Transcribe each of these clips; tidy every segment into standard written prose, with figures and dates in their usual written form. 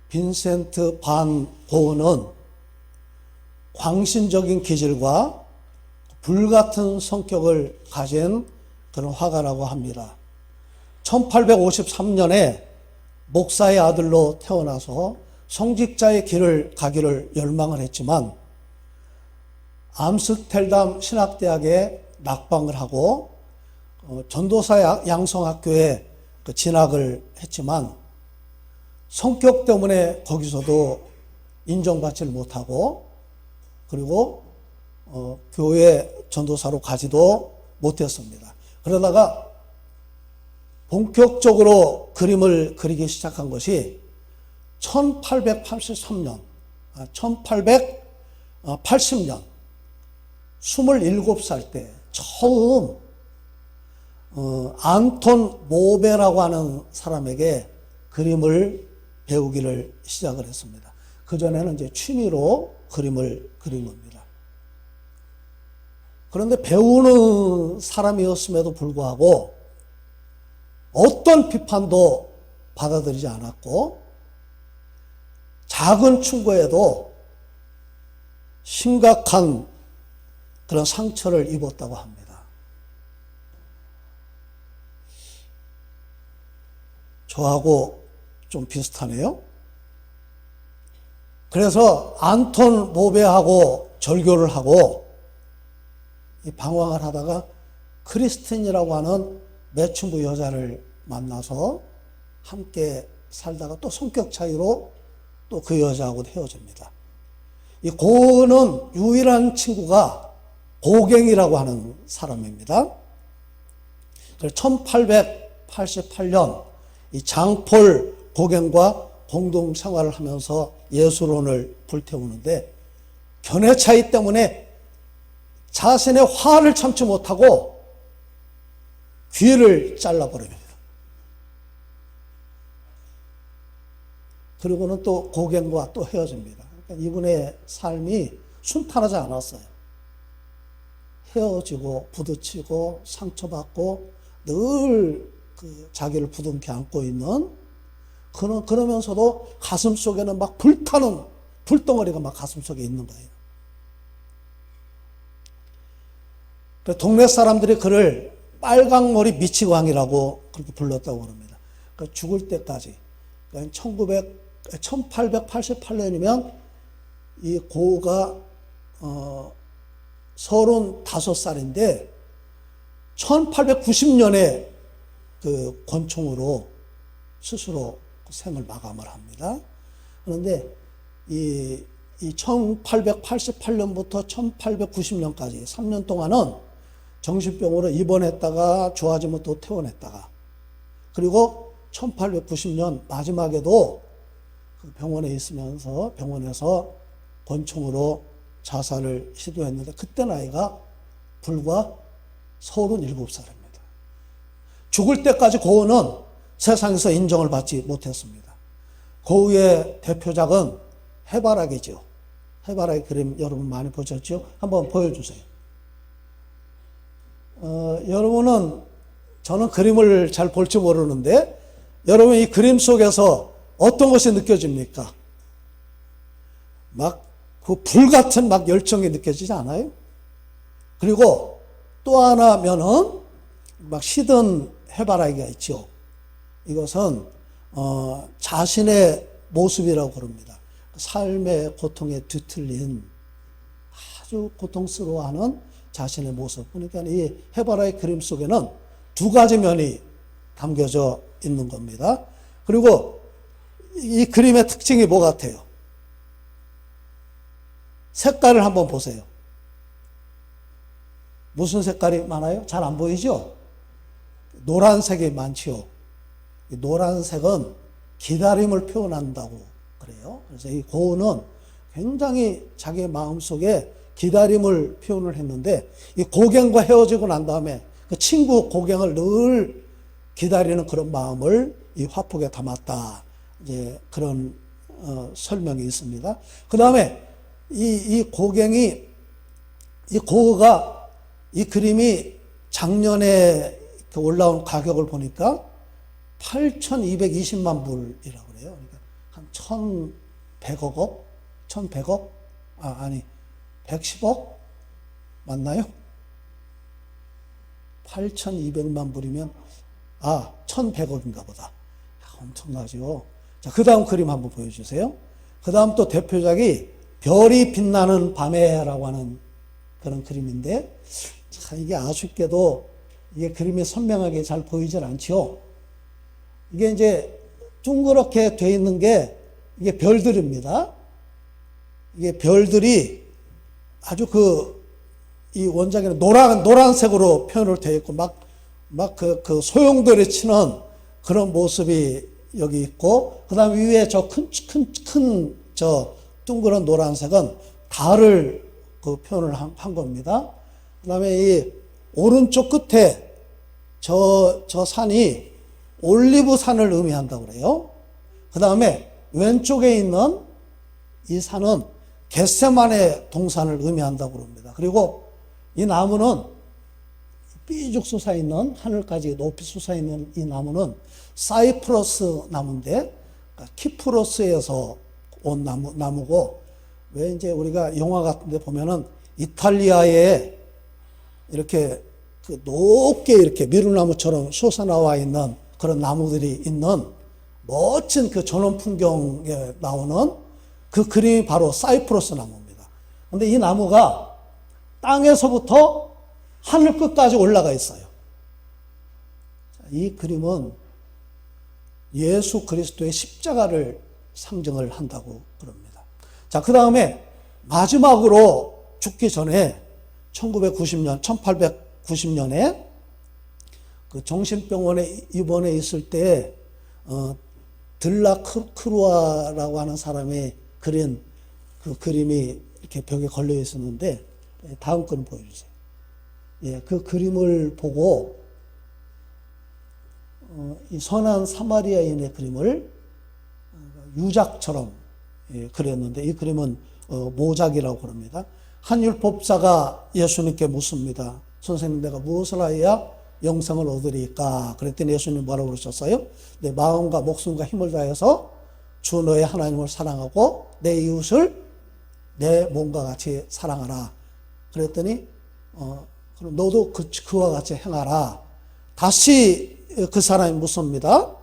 빈센트 반 고흐는 광신적인 기질과 불같은 성격을 가진 그런 화가라고 합니다. 1853년에 목사의 아들로 태어나서 성직자의 길을 가기를 열망을 했지만 암스테르담 신학대학에 낙방을 하고 전도사 양성학교에 진학을 했지만 성격 때문에 거기서도 인정받지 못하고 그리고 교회 전도사로 가지도 못했습니다. 그러다가 본격적으로 그림을 그리기 시작한 것이 1880년 27살 때 처음 안톤 모베라고 하는 사람에게 그림을 배우기를 시작을 했습니다. 그전에는 이제 취미로 그림을 그린 겁니다. 그런데 배우는 사람이었음에도 불구하고 어떤 비판도 받아들이지 않았고 작은 충고에도 심각한 그런 상처를 입었다고 합니다. 저하고 좀 비슷하네요. 그래서 안톤 모베하고 절교를 하고 방황을 하다가 크리스틴이라고 하는 매춘부 여자를 만나서 함께 살다가 또 성격 차이로 또 그 여자하고 헤어집니다. 이 고흐는 유일한 친구가 고갱이라고 하는 사람입니다. 1888년 이 장폴 고갱과 공동 생활을 하면서 예술원을 불태우는데 견해 차이 때문에 자신의 화를 참지 못하고 귀를 잘라버립니다. 그리고는 또 고갱과 또 헤어집니다. 그러니까 이분의 삶이 순탄하지 않았어요. 헤어지고 부딪히고 상처받고 늘 자기를 부둥켜 안고 있는 그러면서도 가슴 속에는 막 불타는 불덩어리가 막 가슴 속에 있는 거예요. 동네 사람들이 그를 빨강머리 미치광이라고 그렇게 불렀다고 합니다. 그러니까 죽을 때까지, 그러니까 1888년이면 이 고흐가 35살인데 1890년에 그 권총으로 스스로 생을 마감을 합니다. 그런데 이 1888년부터 1890년까지 3년 동안은 정신병으로 입원했다가 좋아지면 또 퇴원했다가 그리고 1890년 마지막에도 그 병원에 있으면서 병원에서 권총으로 자살을 시도했는데 그때 나이가 불과 37살입니다. 죽을 때까지 고흐는 세상에서 인정을 받지 못했습니다. 고흐의 대표작은 해바라기죠. 해바라기 그림 여러분 많이 보셨죠? 한번 보여주세요. 여러분은 저는 그림을 잘 볼지 모르는데 여러분 이 그림 속에서 어떤 것이 느껴집니까? 막 그 불같은 막 열정이 느껴지지 않아요? 그리고 또 하나면은 막 시든 해바라기가 있죠. 이것은 자신의 모습이라고 그럽니다. 삶의 고통에 뒤틀린 아주 고통스러워하는 자신의 모습. 그러니까 이 해바라기 그림 속에는 두 가지 면이 담겨져 있는 겁니다. 그리고 이 그림의 특징이 뭐 같아요? 색깔을 한번 보세요. 무슨 색깔이 많아요? 잘 안 보이죠? 노란색이 많지요. 노란색은 기다림을 표현한다고 그래요. 그래서 이 고흐는 굉장히 자기의 마음속에 기다림을 표현을 했는데 이 고갱과 헤어지고 난 다음에 그 친구 고갱을 늘 기다리는 그런 마음을 이 화폭에 담았다. 이제 그런 설명이 있습니다. 그 다음에 이 고흐가 이 그림이 작년에 올라온 가격을 보니까 8,220만 불이라고 그래요. 그러니까 한 1,100억? 1,100억? 아니, 110억? 맞나요? 8,200만 불이면, 1,100억인가 보다. 엄청나죠? 자, 그 다음 그림 한번 보여주세요. 그 다음 또 대표작이 별이 빛나는 밤에라고 하는 그런 그림인데, 자, 이게 아쉽게도 이게 그림이 선명하게 잘 보이질 않죠? 이게 이제 둥그렇게 돼 있는 게 이게 별들입니다. 이게 별들이 아주 이 원작에는 노란색으로 표현을 되어 있고, 그 소용돌이 치는 그런 모습이 여기 있고, 그 다음 위에 저 저 둥그런 노란색은 달을 그 표현을 한 겁니다. 그 다음에 이 오른쪽 끝에 저 산이 올리브 산을 의미한다고 그래요. 그 다음에 왼쪽에 있는 이 산은 겟세마네 동산을 의미한다고 그럽니다. 그리고 이 나무는 삐죽 솟아있는, 하늘까지 높이 솟아있는 이 나무는 사이프러스 나무인데, 그러니까 키프로스에서 온 나무고, 왜 이제 우리가 영화 같은 데 보면은 이탈리아에 이렇게 높게 이렇게 미루나무처럼 솟아나와 있는 그런 나무들이 있는 멋진 그 전원 풍경에 나오는 그 그림이 바로 사이프러스 나무입니다. 근데 이 나무가 땅에서부터 하늘 끝까지 올라가 있어요. 이 그림은 예수 그리스도의 십자가를 상징을 한다고 그럽니다. 자, 그 다음에 마지막으로 죽기 전에 1890년에 그 정신병원에 입원해 있을 때, 들라 크루아라고 하는 사람이 그린 그 그림이 이렇게 벽에 걸려 있었는데, 다음 그림 보여주세요. 예, 그 그림을 보고, 이 선한 사마리아인의 그림을 유작처럼 그렸는데, 이 그림은 모작이라고 그럽니다. 한 율법사가 예수님께 묻습니다. 선생님, 내가 무엇을 하여야 영생을 얻으리까? 그랬더니 예수님 뭐라고 그러셨어요? 내 마음과 목숨과 힘을 다해서 주 너의 하나님을 사랑하고 내 이웃을 내 몸과 같이 사랑하라. 그랬더니 그럼 너도 그와 같이 행하라. 다시 그 사람이 묻습니다.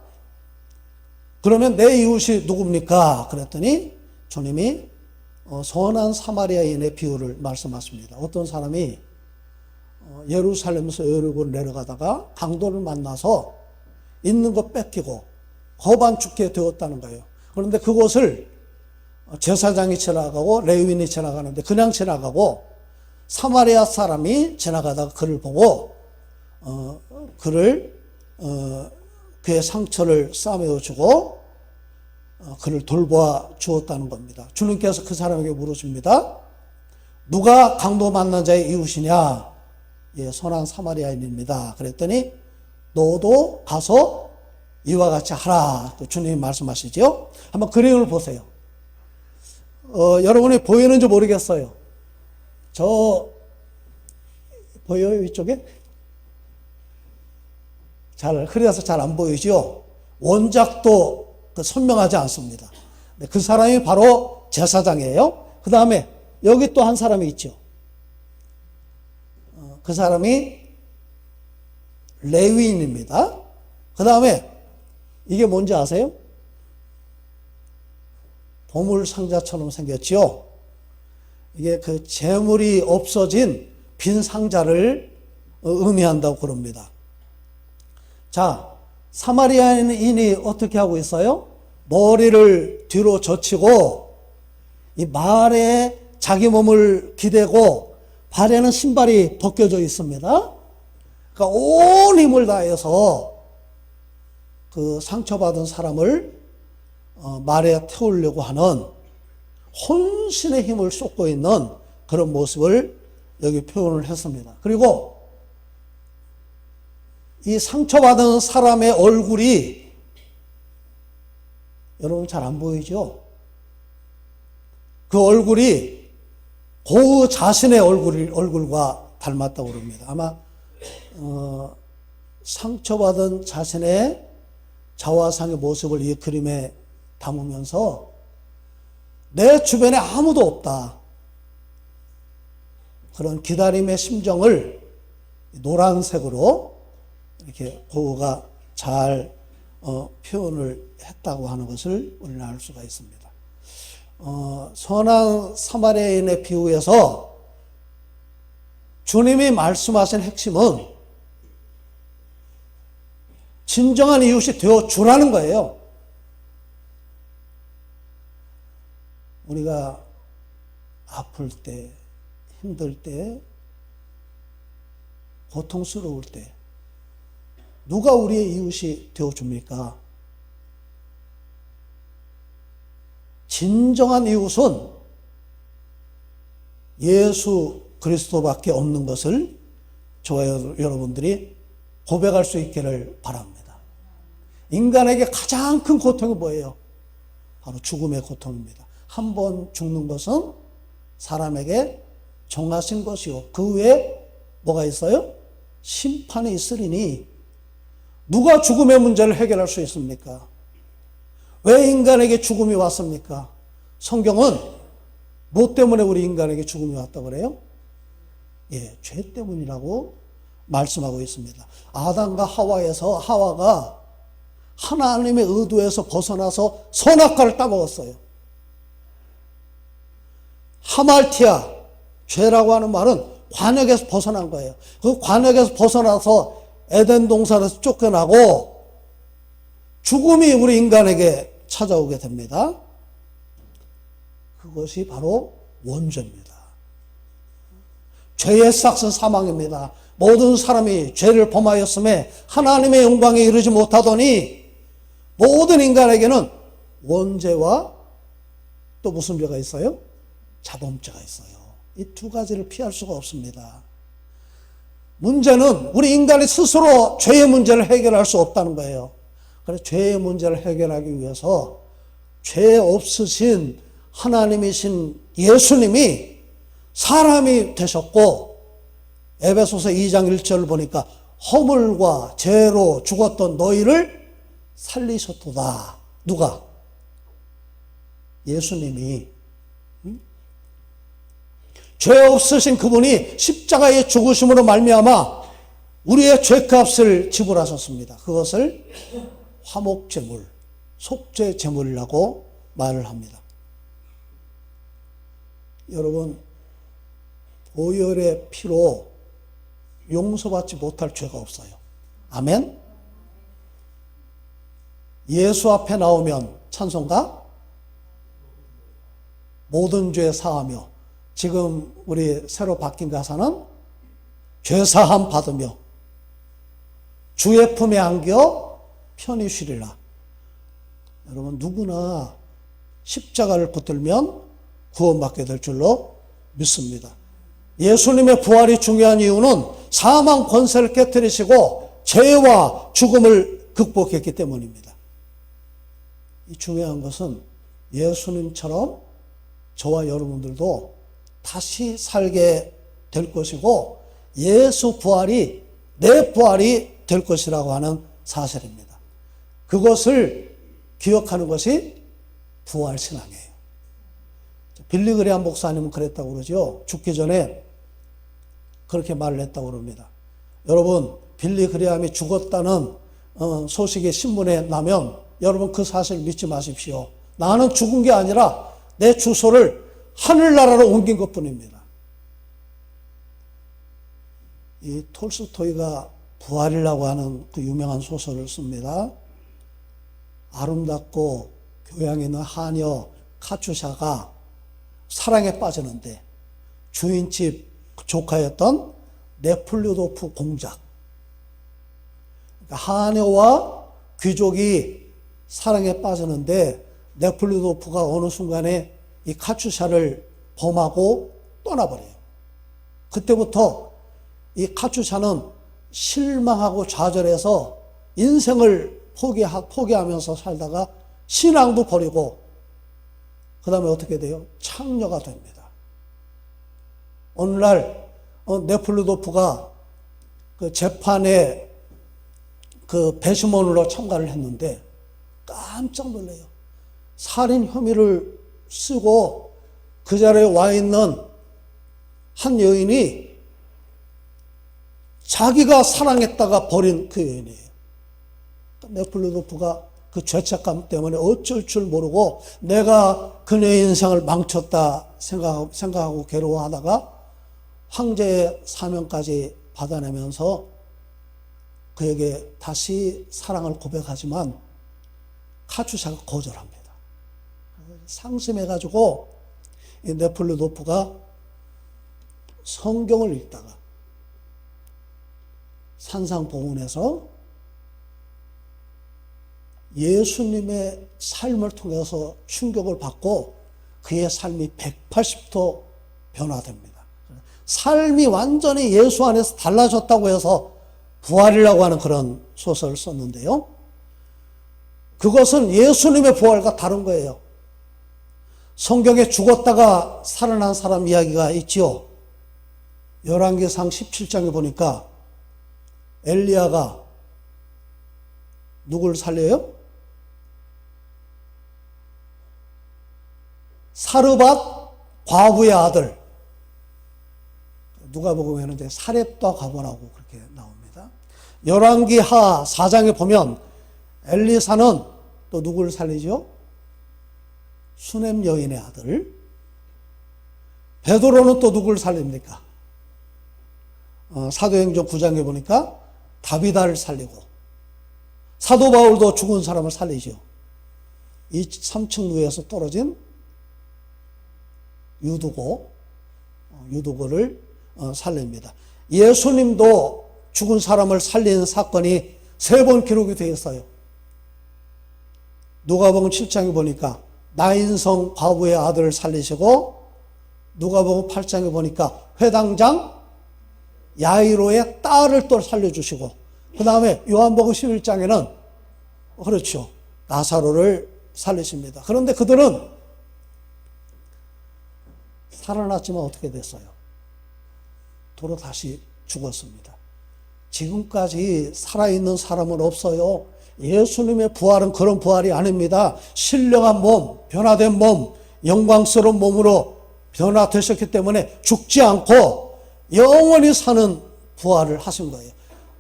그러면 내 이웃이 누굽니까? 그랬더니 주님이 선한 사마리아인의 비유를 말씀하십니다. 어떤 사람이 예루살렘에서 여리고를 내려가다가 강도를 만나서 있는 거 뺏기고 거반 죽게 되었다는 거예요. 그런데 그곳을 제사장이 지나가고 레위인이 지나가는데 그냥 지나가고 사마리아 사람이 지나가다가 그를 보고 그의 상처를 싸매어 주고 그를 돌보아 주었다는 겁니다. 주님께서 그 사람에게 물으십니다. 누가 강도 만난 자의 이웃이냐? 예, 선한 사마리아인입니다. 그랬더니 너도 가서 이와 같이 하라. 또 주님이 말씀하시죠. 한번 그림을 보세요. 여러분이 보이는지 모르겠어요. 보여요, 이쪽에? 흐려서 잘 안 보이죠? 원작도 선명하지 않습니다. 그 사람이 바로 제사장이에요. 그 다음에 여기 또 한 사람이 있죠. 그 사람이 레위인입니다. 그 다음에 이게 뭔지 아세요? 보물상자처럼 생겼죠. 이게 그 재물이 없어진 빈 상자를 의미한다고 그럽니다. 자, 사마리아인이 어떻게 하고 있어요? 머리를 뒤로 젖히고 이 말에 자기 몸을 기대고 발에는 신발이 벗겨져 있습니다. 그러니까 온 힘을 다해서 그 상처받은 사람을 말에 태우려고 하는 혼신의 힘을 쏟고 있는 그런 모습을 여기 표현을 했습니다. 그리고 이 상처받은 사람의 얼굴이 여러분 잘 안 보이죠? 그 얼굴이 그 자신의 얼굴과 닮았다고 그럽니다. 아마 상처받은 자신의 자화상의 모습을 이 그림에 담으면서 내 주변에 아무도 없다. 그런 기다림의 심정을 노란색으로 이렇게 고흐가 잘 표현을 했다고 하는 것을 우리는 알 수가 있습니다. 선한 사마리아인의 비유에서 주님이 말씀하신 핵심은 진정한 이웃이 되어 주라는 거예요. 우리가 아플 때, 힘들 때, 고통스러울 때 누가 우리의 이웃이 되어줍니까? 진정한 이웃은 예수 그리스도밖에 없는 것을 저와 여러분들이 고백할 수 있기를 바랍니다. 인간에게 가장 큰 고통이 뭐예요? 바로 죽음의 고통입니다. 한 번 죽는 것은 사람에게 정하신 것이요. 그 외에 뭐가 있어요? 심판이 있으리니 누가 죽음의 문제를 해결할 수 있습니까? 왜 인간에게 죽음이 왔습니까? 성경은 뭐 때문에 우리 인간에게 죽음이 왔다고 그래요? 예, 죄 때문이라고 말씀하고 있습니다. 아담과 하와에서 하와가 하나님의 의도에서 벗어나서 선악과를 따먹었어요. 하말티아, 죄라고 하는 말은 관역에서 벗어난 거예요. 그 관역에서 벗어나서 에덴 동산에서 쫓겨나고 죽음이 우리 인간에게 찾아오게 됩니다. 그것이 바로 원죄입니다. 죄의 삭은 사망입니다. 모든 사람이 죄를 범하였음에 하나님의 영광에 이르지 못하더니 모든 인간에게는 원죄와 또 무슨 죄가 있어요? 자범죄가 있어요. 이 두 가지를 피할 수가 없습니다. 문제는 우리 인간이 스스로 죄의 문제를 해결할 수 없다는 거예요. 그래서 죄의 문제를 해결하기 위해서 죄 없으신 하나님이신 예수님이 사람이 되셨고 에베소서 2장 1절을 보니까 허물과 죄로 죽었던 너희를 살리셨도다. 누가? 예수님이. 죄 없으신 그분이 십자가의 죽으심으로 말미암아 우리의 죄값을 지불하셨습니다. 그것을 화목제물, 속죄제물이라고 말을 합니다. 여러분, 보혈의 피로 용서받지 못할 죄가 없어요. 아멘? 예수 앞에 나오면 찬송가 모든 죄 사하며, 지금 우리 새로 바뀐 가사는 죄사함 받으며 주의 품에 안겨 편히 쉬리라. 여러분, 누구나 십자가를 붙들면 구원받게 될 줄로 믿습니다. 예수님의 부활이 중요한 이유는 사망 권세를 깨뜨리시고 죄와 죽음을 극복했기 때문입니다. 이 중요한 것은 예수님처럼 저와 여러분들도 다시 살게 될 것이고 예수 부활이 내 부활이 될 것이라고 하는 사실입니다. 그것을 기억하는 것이 부활신앙이에요. 빌리 그레이엄 목사님은 그랬다고 그러죠. 죽기 전에 그렇게 말을 했다고 그럽니다. 여러분, 빌리 그레이엄이 죽었다는 소식이 신문에 나면 여러분 그 사실 믿지 마십시오. 나는 죽은 게 아니라 내 주소를 하늘나라로 옮긴 것뿐입니다. 이 톨스토이가 부활이라고 하는 그 유명한 소설을 씁니다. 아름답고 교양 있는 하녀 카츄샤가 사랑에 빠지는데 주인집 조카였던 네플류도프 공작, 그러니까 하녀와 귀족이 사랑에 빠지는데 네플류도프가 어느 순간에 이 카츄샤를 범하고 떠나버려요. 그때부터 이 카츄샤는 실망하고 좌절해서 인생을 포기하면서 살다가 신앙도 버리고 그 다음에 어떻게 돼요? 창녀가 됩니다. 어느 날 네플루도프가 그 재판에 그 배심원으로 참가를 했는데 깜짝 놀래요. 살인 혐의를 쓰고 그 자리에 와 있는 한 여인이 자기가 사랑했다가 버린 그 여인이에요. 네플루도프가 그 죄책감 때문에 어쩔 줄 모르고 내가 그녀의 인생을 망쳤다 생각하고 괴로워하다가 황제의 사명까지 받아내면서 그에게 다시 사랑을 고백하지만 카츄샤가 거절합니다. 상심해가지고 이 네플루도프가 성경을 읽다가 산상보훈에서 예수님의 삶을 통해서 충격을 받고 그의 삶이 180도 변화됩니다. 삶이 완전히 예수 안에서 달라졌다고 해서 부활이라고 하는 그런 소설을 썼는데요. 그것은 예수님의 부활과 다른 거예요. 성경에 죽었다가 살아난 사람 이야기가 있지요. 열왕기상 17장에 보니까 엘리야가 누굴 살려요? 사르밧 과부의 아들. 누가복음에 있는데 사렙과 가보라고 그렇게 나옵니다. 열왕기하 4장에 보면 엘리사는 또 누구를 살리죠? 수넴 여인의 아들. 베드로는 또 누구를 살립니까? 사도행전 9장에 보니까 다비다를 살리고, 사도 바울도 죽은 사람을 살리죠. 이 3층 위에서 떨어진 유두고를 살립니다. 예수님도 죽은 사람을 살리는 사건이 3번 기록이 되어 있어요. 누가복음 7장에 보니까 나인성 과부의 아들을 살리시고, 누가복음 8장에 보니까 회당장 야이로의 딸을 또 살려주시고, 그 다음에 요한복음 11장에는 그렇죠, 나사로를 살리십니다. 그런데 그들은 살아났지만 어떻게 됐어요? 도로 다시 죽었습니다. 지금까지 살아있는 사람은 없어요. 예수님의 부활은 그런 부활이 아닙니다. 신령한 몸, 변화된 몸, 영광스러운 몸으로 변화되셨기 때문에 죽지 않고 영원히 사는 부활을 하신 거예요.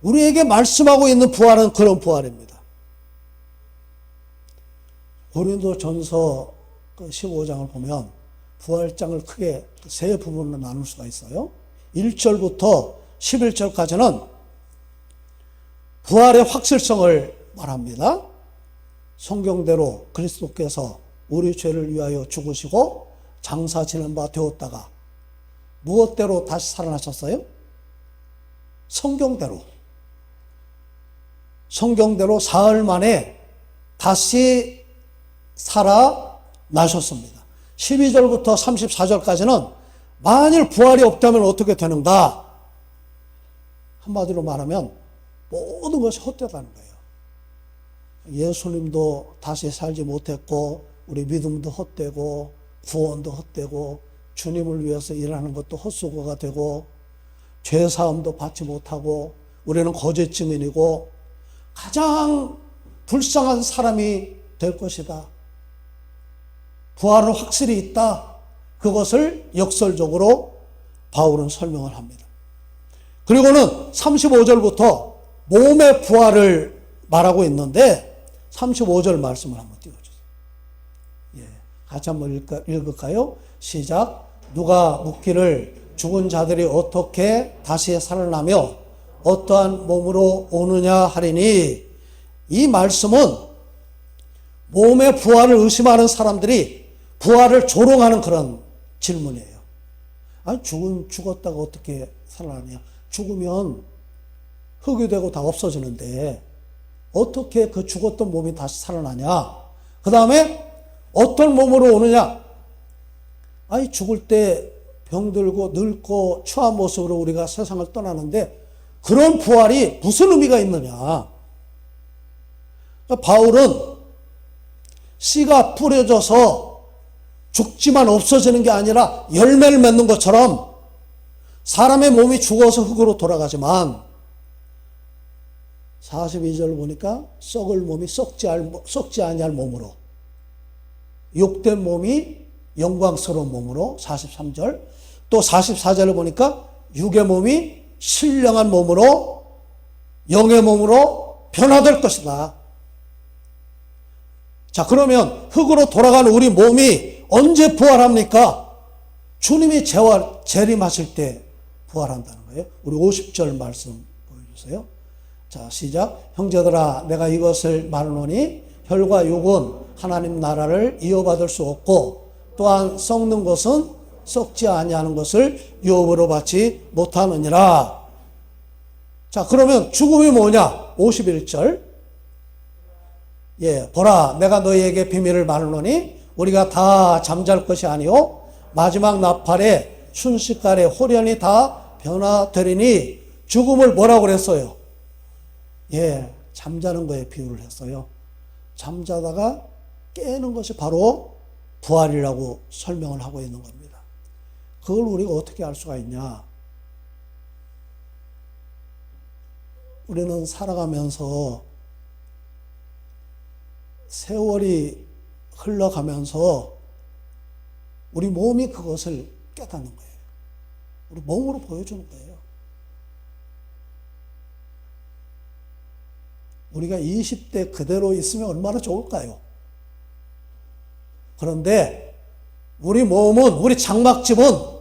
우리에게 말씀하고 있는 부활은 그런 부활입니다. 고린도전서 15장을 보면 부활장을 크게 3부분으로 나눌 수가 있어요. 1절부터 11절까지는 부활의 확실성을 말합니다. 성경대로 그리스도께서 우리 죄를 위하여 죽으시고 장사 지낸 바 되었다가 무엇대로 다시 살아나셨어요? 성경대로 사흘 만에 다시 살아나셨습니다. 12절부터 34절까지는 만일 부활이 없다면 어떻게 되는가? 한마디로 말하면 모든 것이 헛되다는 거예요. 예수님도 다시 살지 못했고, 우리 믿음도 헛되고, 구원도 헛되고, 주님을 위해서 일하는 것도 헛수고가 되고, 죄사함도 받지 못하고, 우리는 거짓 증인이고 가장 불쌍한 사람이 될 것이다. 부활은 확실히 있다. 그것을 역설적으로 바울은 설명을 합니다. 그리고는 35절부터 몸의 부활을 말하고 있는데 35절 말씀을 한번 띄워주세요. 같이 한번 읽을까요? 시작. 누가 묻기를 죽은 자들이 어떻게 다시 살아나며 어떠한 몸으로 오느냐 하리니, 이 말씀은 몸의 부활을 의심하는 사람들이 부활을 조롱하는 그런 질문이에요. 아니, 죽었다가 어떻게 살아나냐? 죽으면 흙이 되고 다 없어지는데 어떻게 그 죽었던 몸이 다시 살아나냐? 그 다음에 어떤 몸으로 오느냐? 아니, 죽을 때 병들고 늙고 추한 모습으로 우리가 세상을 떠나는데 그런 부활이 무슨 의미가 있느냐? 바울은 씨가 뿌려져서 죽지만 없어지는 게 아니라 열매를 맺는 것처럼 사람의 몸이 죽어서 흙으로 돌아가지만 42절 보니까 썩을 몸이 썩지 아니할 몸으로, 욕된 몸이 영광스러운 몸으로 43절, 또 44절을 보니까 육의 몸이 신령한 몸으로 영의 몸으로 변화될 것이다. 자, 그러면 흙으로 돌아가는 우리 몸이 언제 부활합니까? 주님이 재림하실 때 부활한다는 거예요. 우리 50절 말씀 보여주세요. 자, 시작. 형제들아, 내가 이것을 말하노니 혈과 육은 하나님 나라를 이어받을 수 없고 또한 썩는 것은 썩지 아니하는 것을 유업으로 받지 못하느니라. 자, 그러면 죽음이 뭐냐? 51절. 예, 보라, 내가 너희에게 비밀을 말하노니 우리가 다 잠잘 것이 아니요 마지막 나팔에 순식간에 홀연히 다 변화되리니. 죽음을 뭐라고 그랬어요? 예, 잠자는 거에 비유를 했어요. 잠자다가 깨는 것이 바로 부활이라고 설명을 하고 있는 겁니다. 그걸 우리가 어떻게 알 수가 있냐? 우리는 살아가면서 세월이 흘러가면서 우리 몸이 그것을 깨닫는 거예요. 우리 몸으로 보여주는 거예요. 우리가 20대 그대로 있으면 얼마나 좋을까요? 그런데 우리 몸은, 우리 장막집은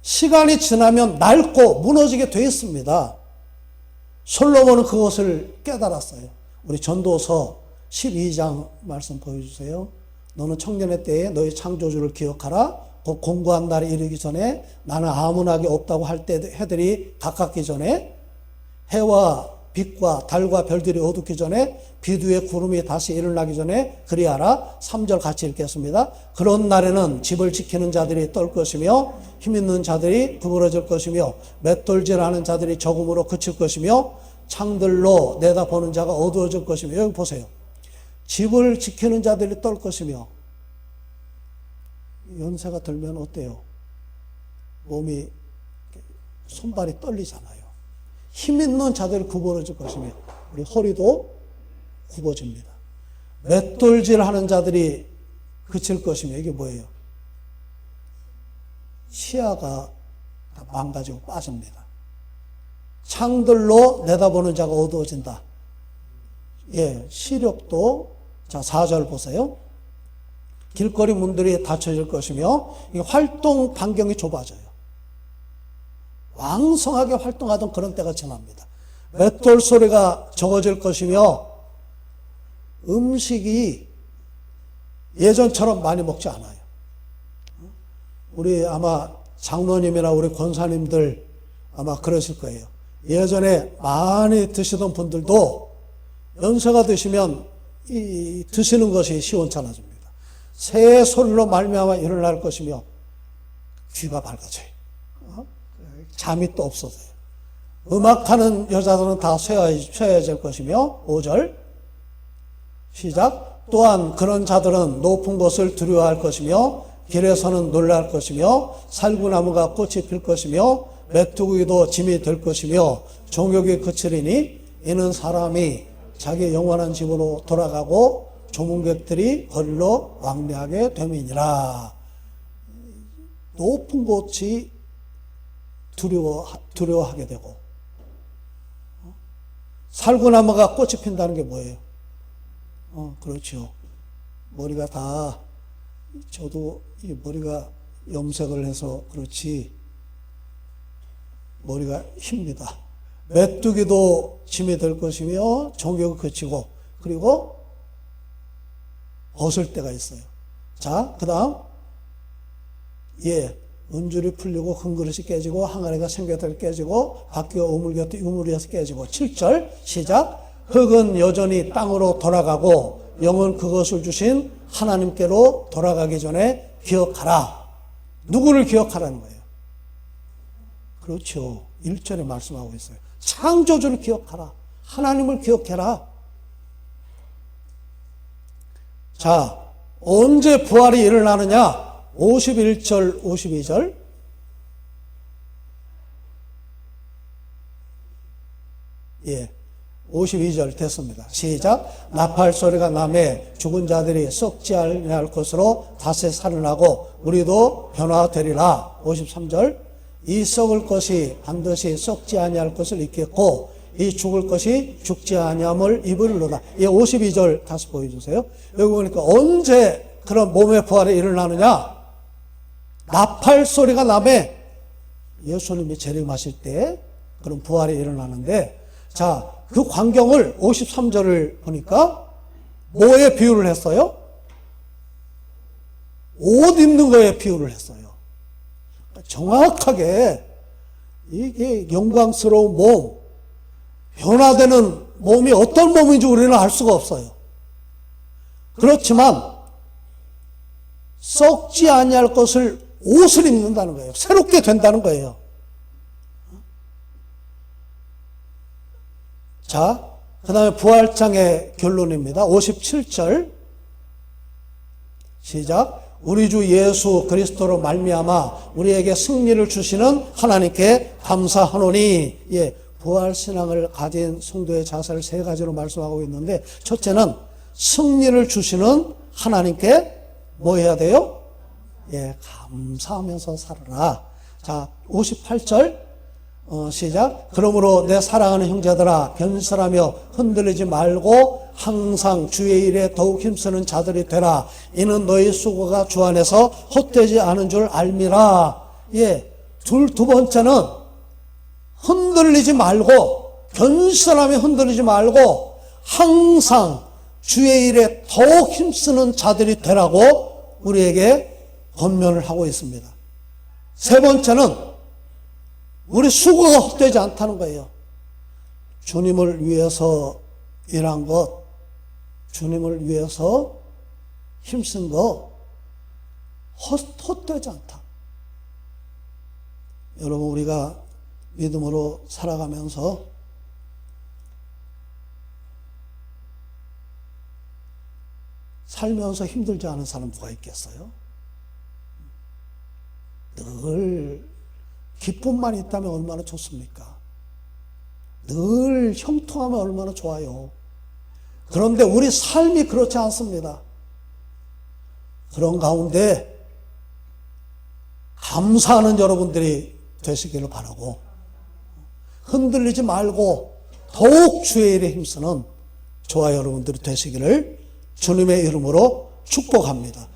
시간이 지나면 낡고 무너지게 되어 있습니다. 솔로몬은 그것을 깨달았어요. 우리 전도서 12장 말씀 보여주세요. 너는 청년의 때에 너희 창조주를 기억하라. 곧 공고한 날이 이르기 전에 나는 아무나게 없다고 할 때 해들이 가깝기 전에 해와 빛과 달과 별들이 어둡기 전에 빛 위에 구름이 다시 일어나기 전에 그리하라. 3절 같이 읽겠습니다. 그런 날에는 집을 지키는 자들이 떨 것이며 힘있는 자들이 구부러질 것이며 맷돌질하는 자들이 적음으로 그칠 것이며 창들로 내다보는 자가 어두워질 것이며. 여기 보세요. 집을 지키는 자들이 떨 것이며. 연세가 들면 어때요? 몸이 손발이 떨리잖아요. 힘 있는 자들이 구부러질 것이며 우리 허리도 굽어집니다. 맷돌질하는 자들이 그칠 것이며. 이게 뭐예요? 시야가 다 망가지고 빠집니다. 창들로 내다보는 자가 어두워진다. 예, 시력도. 자, 4절 보세요. 길거리 문들이 닫혀질 것이며 활동 반경이 좁아져요. 왕성하게 활동하던 그런 때가 지납니다. 맷돌 소리가 적어질 것이며 음식이 예전처럼 많이 먹지 않아요. 우리 아마 장로님이나 우리 권사님들 아마 그러실 거예요. 예전에 많이 드시던 분들도 연세가 드시면 이 드시는 것이 시원찮아집니다. 새 소리로 말미암아 일어날 것이며 귀가 밝아져요. 잠이 또 없어져요. 음악하는 여자들은 다 쉬어야 될 것이며. 5절 시작. 또한 그런 자들은 높은 곳을 두려워할 것이며 길에서는 놀랄 것이며 살구나무가 꽃이 필 것이며 메뚜기도 짐이 될 것이며 정욕이 그치리니 이는 사람이 자기 영원한 집으로 돌아가고 조문객들이 거리로 왕래하게 됨이니라. 높은 곳이 두려워하게 되고, 살구나무가 꽃이 핀다는 게 뭐예요? 그렇죠. 머리가 다, 저도 이 머리가 염색을 해서 그렇지 머리가 힙니다. 메뚜기도 짐이 될 것이며 정욕이 그치고, 그리고 벗을 때가 있어요. 자, 그 다음 예, 은줄이 풀리고 금그릇이 깨지고 항아리가 생겨들 깨지고 바퀴가 우물이어서 깨지고. 7절 시작. 흙은 여전히 땅으로 돌아가고 영은 그것을 주신 하나님께로 돌아가기 전에 기억하라. 누구를 기억하라는 거예요? 그렇죠. 1절에 말씀하고 있어요. 창조주를 기억하라. 하나님을 기억해라. 자, 언제 부활이 일어나느냐? 51절, 52절. 예. 52절 됐습니다. 시작. 나팔 소리가 나매 죽은 자들이 썩지 아니할 것으로 다시 살아나고 우리도 변화되리라. 53절. 이 썩을 것이 반드시 썩지 아니할 것을 입겠고 이 죽을 것이 죽지 아니함을 입으리로다. 이 52절 다시 보여주세요. 여기 보니까 언제 그런 몸의 부활이 일어나느냐? 나팔 소리가 나매 예수님이 재림하실 때 그런 부활이 일어나는데, 자, 그 광경을 53절을 보니까 뭐에 비유를 했어요? 옷 입는 거에 비유를 했어요. 정확하게 이게 영광스러운 몸, 변화되는 몸이 어떤 몸인지 우리는 알 수가 없어요. 그렇지만 썩지 아니할 것을 옷을 입는다는 거예요. 새롭게 된다는 거예요. 자, 그 다음에 부활장의 결론입니다. 57절 시작. 우리 주 예수 그리스도로 말미암아 우리에게 승리를 주시는 하나님께 감사하노니. 예, 부활신앙을 가진 성도의 자세를 세 가지로 말씀하고 있는데, 첫째는 승리를 주시는 하나님께 뭐 해야 돼요? 예, 감사하면서 살아라. 자, 58절 시작. 그러므로 내 사랑하는 형제들아 변설하며 흔들리지 말고 항상 주의 일에 더욱 힘쓰는 자들이 되라. 이는 너희 수고가 주 안에서 헛되지 않은 줄 알미라. 예, 두 번째는 흔들리지 말고, 변설하며 흔들리지 말고 항상 주의 일에 더욱 힘쓰는 자들이 되라고 우리에게 권면을 하고 있습니다. 세 번째는 우리 수고가 헛되지 않다는 거예요. 주님을 위해서 일한 것, 주님을 위해서 힘쓴 거 헛되지 않다. 여러분, 우리가 믿음으로 살아가면서 살면서 힘들지 않은 사람 누가 있겠어요? 늘 기쁨만 있다면 얼마나 좋습니까? 늘 형통하면 얼마나 좋아요. 그런데 우리 삶이 그렇지 않습니다. 그런 가운데 감사하는 여러분들이 되시기를 바라고, 흔들리지 말고 더욱 주의 일에 힘쓰는 저와 여러분들이 되시기를 주님의 이름으로 축복합니다.